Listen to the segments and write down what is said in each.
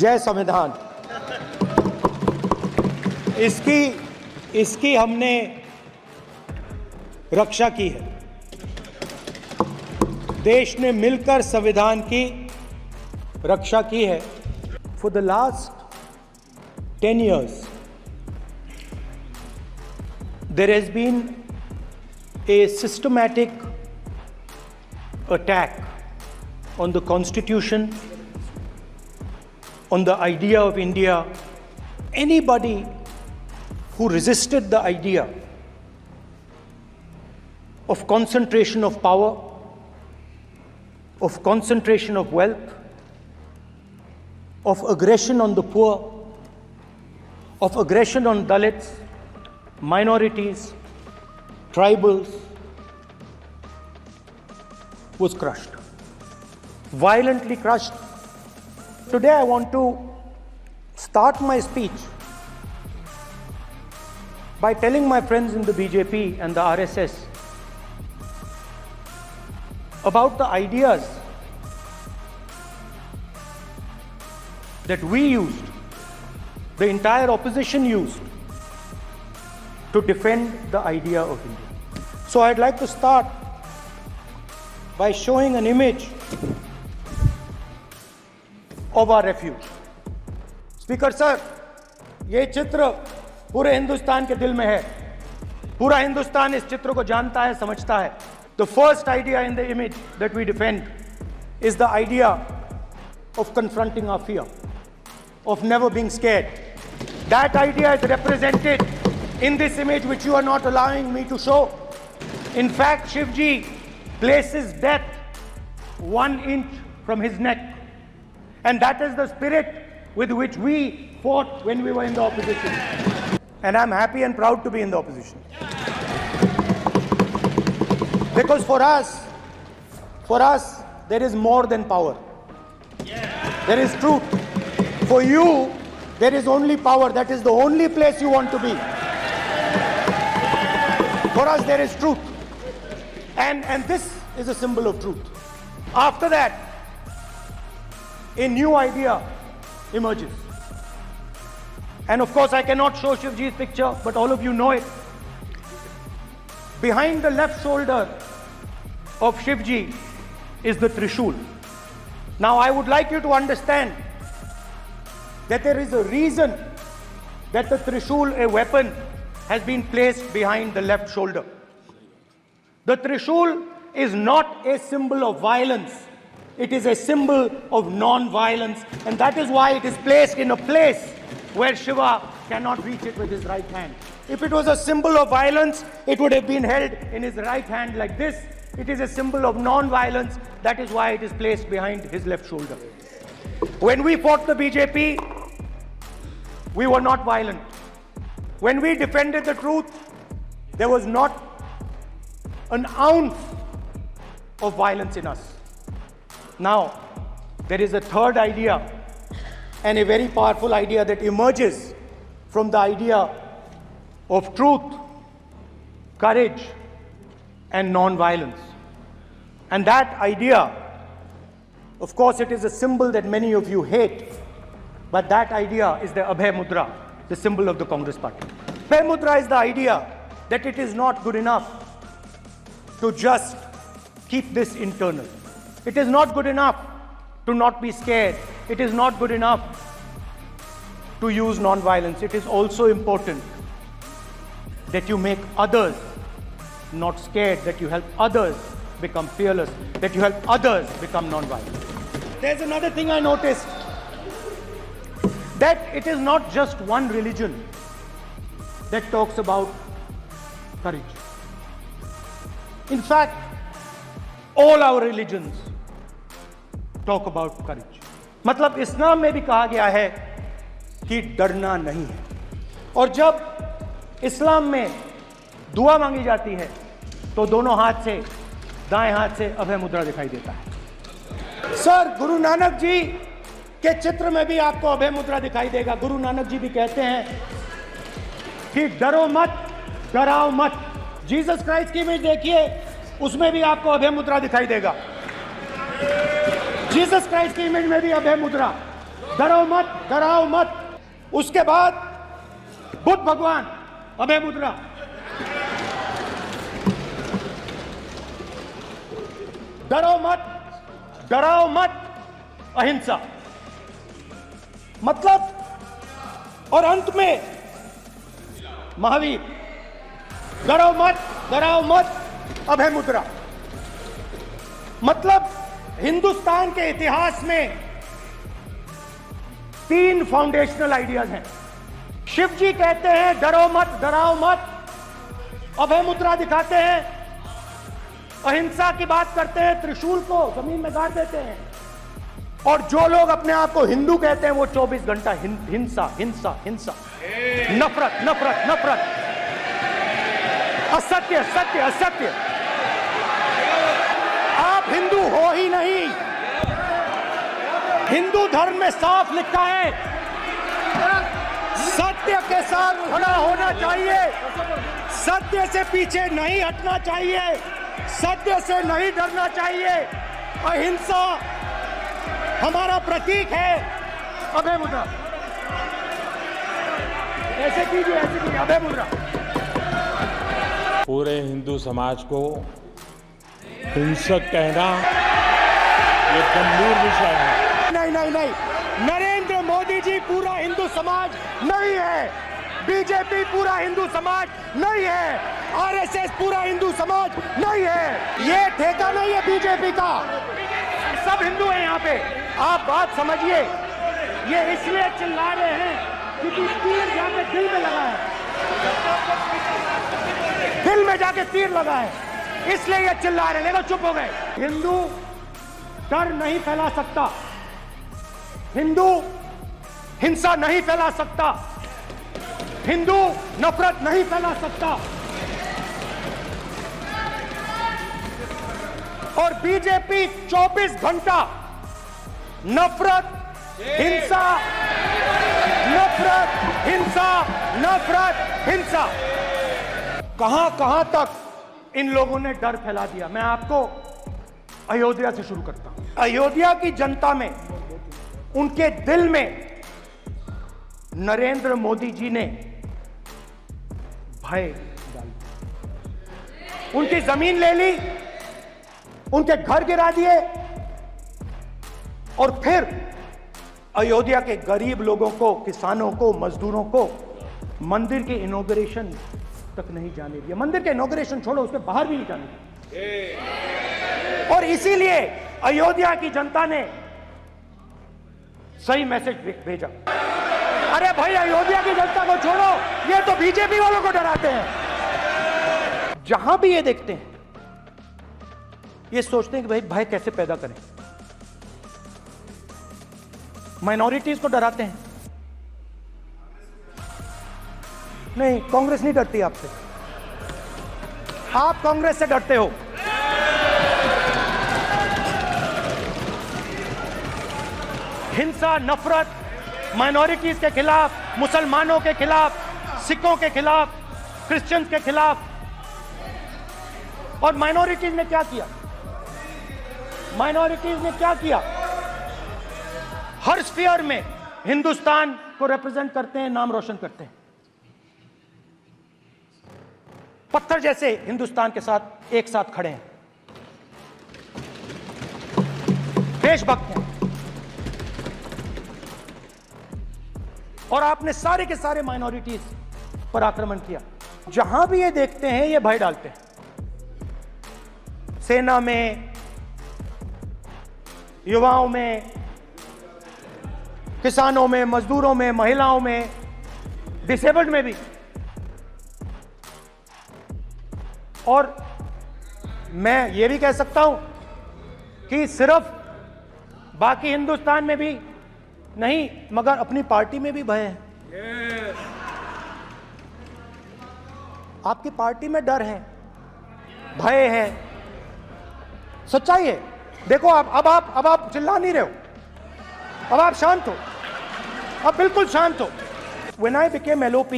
जय संविधान। इसकी हमने रक्षा की है। देश ने मिलकर संविधान की रक्षा की है। For the last 10 years there has been a systematic attack on the Constitution, on the idea of India. Anybody who resisted the idea of concentration of power, of concentration of wealth, of aggression on the poor, of aggression on Dalits, minorities, tribals, was crushed, violently crushed. Today I want to start my speech by telling my friends in the BJP and the RSS about the ideas that we used, the entire opposition used, to defend the idea of India. So I'd like to start by showing an image of our refuge. Speaker sir, ये चित्र पूरे हिंदुस्तान के दिल में है। पूरा हिंदुस्तान इस चित्र को जानता है, समझता है। The first idea in the image that we defend is the idea of confronting our fear, of never being scared. That idea is represented in this image which you are not allowing me to show. In fact, Shivji places death 1 inch from his neck. And that is the spirit with which we fought when we were in the opposition. And I'm happy and proud to be in the opposition. Because for us, there is more than power. There is truth. For you, there is only power. That is the only place you want to be. For us, there is truth. And this is a symbol of truth. After that, a new idea emerges. And of course, I cannot show Shivji's picture, but all of you know it. Behind the left shoulder of Shivji is the Trishul. Now, I would like you to understand that there is a reason that the Trishul, a weapon, has been placed behind the left shoulder. The Trishul is not a symbol of violence. It is a symbol of non-violence, and that is why it is placed in a place where Shiva cannot reach it with his right hand. If it was a symbol of violence, it would have been held in his right hand like this. It is a symbol of non-violence. That is why it is placed behind his left shoulder. When we fought the BJP, we were not violent. When we defended the truth, there was not an ounce of violence in us. Now, there is a third idea, and a very powerful idea that emerges from the idea of truth, courage, and non-violence. And that idea, of course, it is a symbol that many of you hate, but that idea is the Abhay Mudra, the symbol of the Congress Party. Abhay Mudra is the idea that it is not good enough to just keep this internal. It is not good enough to not be scared. It is not good enough to use non-violence. It is also important that you make others not scared, that you help others become fearless, that you help others become non-violent. There's another thing I noticed, that it is not just one religion that talks about courage. In fact, all our religions talk about courage. मतलब इस्लाम में भी कहा गया है कि डरना नहीं है, और जब इस्लाम में दुआ मांगी जाती है तो दोनों हाथ से, दाएं हाथ से अभय मुद्रा दिखाई देता है। सर, गुरु नानक जी के चित्र में भी आपको अभय मुद्रा दिखाई देगा। गुरु नानक जी भी कहते हैं कि डरो मत, डराओ मत। जीसस क्राइस्ट की इमेज देखिए, उसमें भी आपको अभय मुद्रा दिखाई देगा। जीसस क्राइस्ट की इमेज में भी अभय मुद्रा। डरो मत, डराओ मत। उसके बाद बुद्ध भगवान, अभय मुद्रा। डरो मत, डराओ मत, अहिंसा। मतलब, और अंत में महावीर, डरो मत, डराओ मत, अभय मुद्रा। मतलब हिंदुस्तान के इतिहास में 3 फाउंडेशनल आइडियाज हैं। शिव जी कहते हैं डरो मत, डराओ मत, अभय मुद्रा दिखाते हैं, अहिंसा की बात करते हैं, त्रिशूल को जमीन में गाड़ देते हैं। और जो लोग अपने आप को हिंदू कहते हैं वो 24 घंटा हिंसा हिंसा हिंसा, नफरत नफरत नफरत, असत्य सत्य असत्य। आप हिंदू हो ही नहीं। हिंदू धर्म में साफ लिखा है सत्य के साथ खड़ा होना चाहिए, सत्य से पीछे नहीं हटना चाहिए, सत्य से नहीं डरना चाहिए। अहिंसा हमारा प्रतीक है। अभय मुद्रा, ऐसे कीजिए, ऐसे कीजिए, अभय मुद्रा। पूरे हिंदू समाज को हिंसक कहना ये गंभीर विषय है। नहीं नहीं नहीं, नरेंद्र मोदी जी पूरा हिंदू समाज नहीं है, बीजेपी पूरा हिंदू समाज नहीं है, आरएसएस पूरा हिंदू समाज नहीं है। ये ठेका नहीं है बीजेपी का। सब हिंदू हैं यहाँ पे। आप बात समझिए। ये इसलिए चिल्ला रहे हैं क्योंकि तीर जाके दिल में लगा है, दिल में जाके तीर लगा है, इसलिए ये चिल्ला रहे हैं। देखो चुप हो गए। हिंदू डर नहीं फैला सकता, हिंदू हिंसा नहीं फैला सकता, हिंदू नफरत नहीं फैला सकता। और बीजेपी 24 घंटा नफरत हिंसा नफरत हिंसा नफरत हिंसा, कहां कहां तक इन लोगों ने डर फैला दिया। मैं आपको अयोध्या से शुरू करता हूं। अयोध्या की जनता में, उनके दिल में नरेंद्र मोदी जी ने भय डाल दिया। उनकी जमीन ले ली, उनके घर गिरा दिए, और फिर अयोध्या के गरीब लोगों को, किसानों को, मजदूरों को मंदिर के इनॉग्रेशन तक नहीं जाने दिया। मंदिर के इनॉग्रेशन छोड़ो, उसके बाहर भी नहीं जाने दिया। और इसीलिए अयोध्या की जनता ने सही मैसेज भेजा। अरे भाई, अयोध्या की जनता को छोड़ो, ये तो बीजेपी वालों को डराते हैं। जहां भी ये देखते हैं, ये सोचते हैं कि भाई भय कैसे पैदा करें। माइनॉरिटीज को डराते हैं। नहीं, कांग्रेस नहीं डरती आपसे, आप कांग्रेस से डरते हो। हिंसा नफरत माइनॉरिटीज के खिलाफ, मुसलमानों के खिलाफ, सिखों के खिलाफ, क्रिश्चियंस के खिलाफ। और माइनॉरिटीज ने क्या किया? माइनॉरिटीज ने क्या किया? हर स्फीयर में हिंदुस्तान को रिप्रेजेंट करते हैं, नाम रोशन करते हैं। पत्थर जैसे हिंदुस्तान के साथ एक साथ खड़े हैं, देशभक्त हैं। और आपने सारे के सारे माइनॉरिटीज पर आक्रमण किया। जहां भी ये देखते हैं, ये भय डालते हैं। सेना में, युवाओं में, किसानों में, मजदूरों में, महिलाओं में, डिसेबल्ड में भी। और मैं ये भी कह सकता हूं कि सिर्फ बाकी हिंदुस्तान में भी नहीं, मगर अपनी पार्टी में भी भय है। आपकी पार्टी में डर है, भय है, सच्चाई है। देखो, अब आप चिल्ला नहीं रहे हो, अब आप शांत हो, अब बिल्कुल शांत हो। When I became LOP,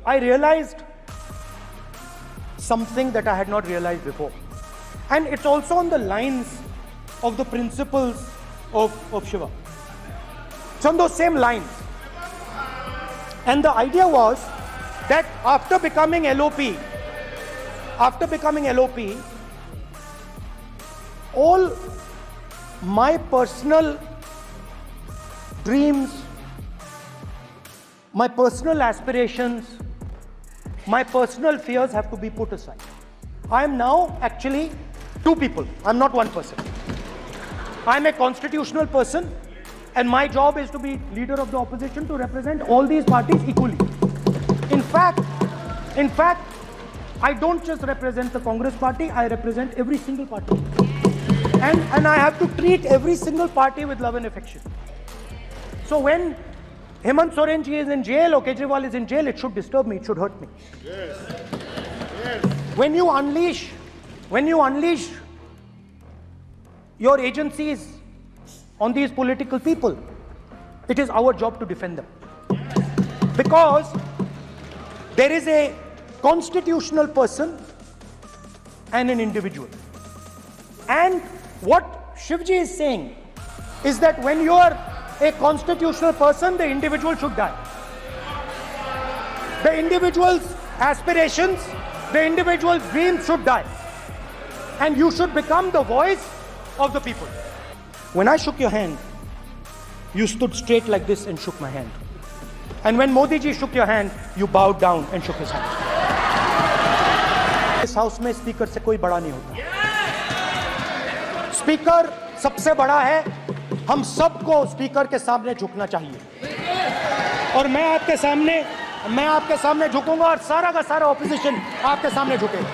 I realized something that I had not realized before. And it's also on the lines of the principles of Shiva. It's on those same lines. And the idea was that after becoming LOP, all my personal dreams, my personal aspirations, my personal fears have to be put aside. I am now actually two people. I'm not one person. I'm a constitutional person, and my job is to be leader of the opposition, to represent all these parties equally. In fact, I don't just represent the Congress party, I represent every single party. And I have to treat every single party with love and affection. So when Hemant Soren ji is in jail or Kejriwal is in jail, it should disturb me, it should hurt me. Yes. Yes. When you unleash your agencies on these political people, it is our job to defend them. Because there is a constitutional person and an individual. And what Shivji is saying is that when you are a constitutional person, the individual should die. The individual's aspirations, the individual's dreams should die. And you should become the voice of the people. When I shook your hand, you stood straight like this and shook my hand. And when Modi ji shook your hand, you bowed down and shook his hand. इस house में speaker से कोई बड़ा नहीं होता. Speaker सबसे बड़ा है. हम सबको स्पीकर के सामने झुकना चाहिए. और मैं आपके सामने झुकूंगा और सारा का सारा ऑपोजिशन आपके सामने झुकेगा.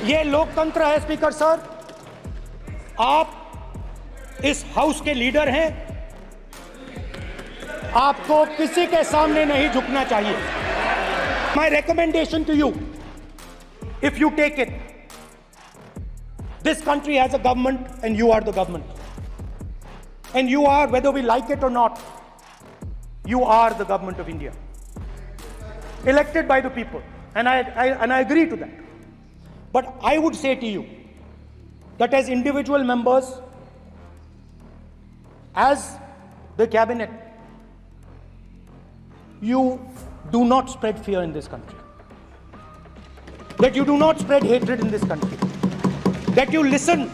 ये लोकतंत्र है स्पीकर सर. आप इस हाउस के लीडर हैं. आपको किसी के सामने नहीं झुकना चाहिए. My recommendation to you, if you take it, this country has a government and you are the government. And you are, whether we like it or not, you are the government of India. Elected by the people. And I agree to that. But I would say to you that as individual members, as the cabinet, you do not spread fear in this country. That you do not spread hatred in this country. That you listen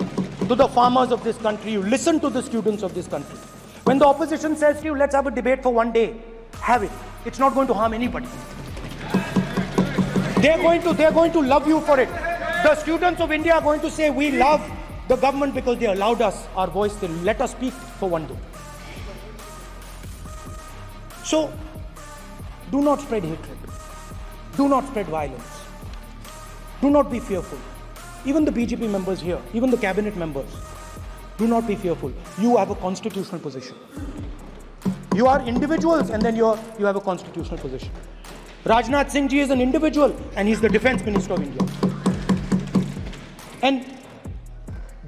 to the farmers of this country, you listen to the students of this country. When the opposition says to you, let's have a debate for one day, have it. It's not going to harm anybody. They're going to love you for it. The students of India are going to say, we love the government because they allowed us our voice, they let us speak for one day. So, do not spread hatred. Do not spread violence. Do not be fearful. Even the BJP members here, even the cabinet members, do not be fearful. You have a constitutional position. You are individuals and then you have a constitutional position. Rajnath Singh ji is an individual and he's the Defense Minister of India. And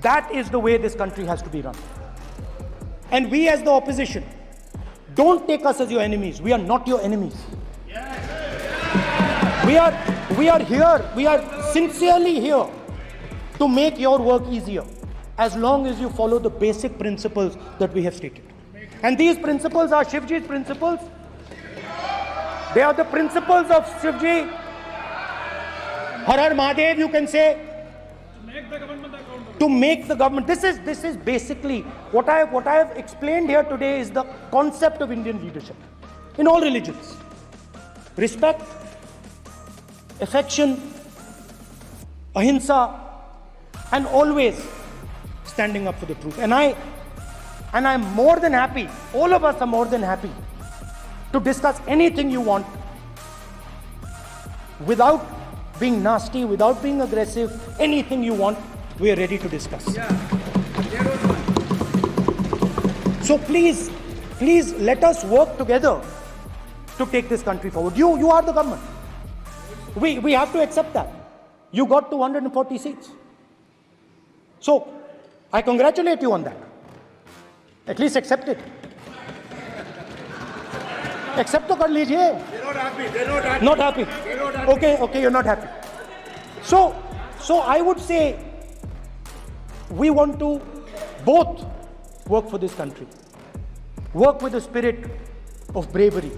that is the way this country has to be run. And we as the opposition, don't take us as your enemies. We are not your enemies. We are here, we are sincerely here to make your work easier, as long as you follow the basic principles that we have stated. And these principles are Shivji's principles. They are the principles of Shivji. Har Har Mahadev, you can say. To make the government. This is basically what I have explained here today is the concept of Indian leadership in all religions. Respect, affection, ahimsa, and always standing up for the truth. And I'm more than happy, all of us are more than happy to discuss anything you want without being nasty, without being aggressive. Anything you want, we are ready to discuss. So please let us work together to take this country forward. You are the government. We have to accept that. You got 240 seats. So, I congratulate you on that. At least accept it. Accept to kar lijiye. They're not happy. Okay, you're not happy. So I would say we want to both work for this country. Work with a spirit of bravery.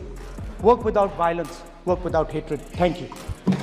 Work without violence. Work without hatred. Thank you.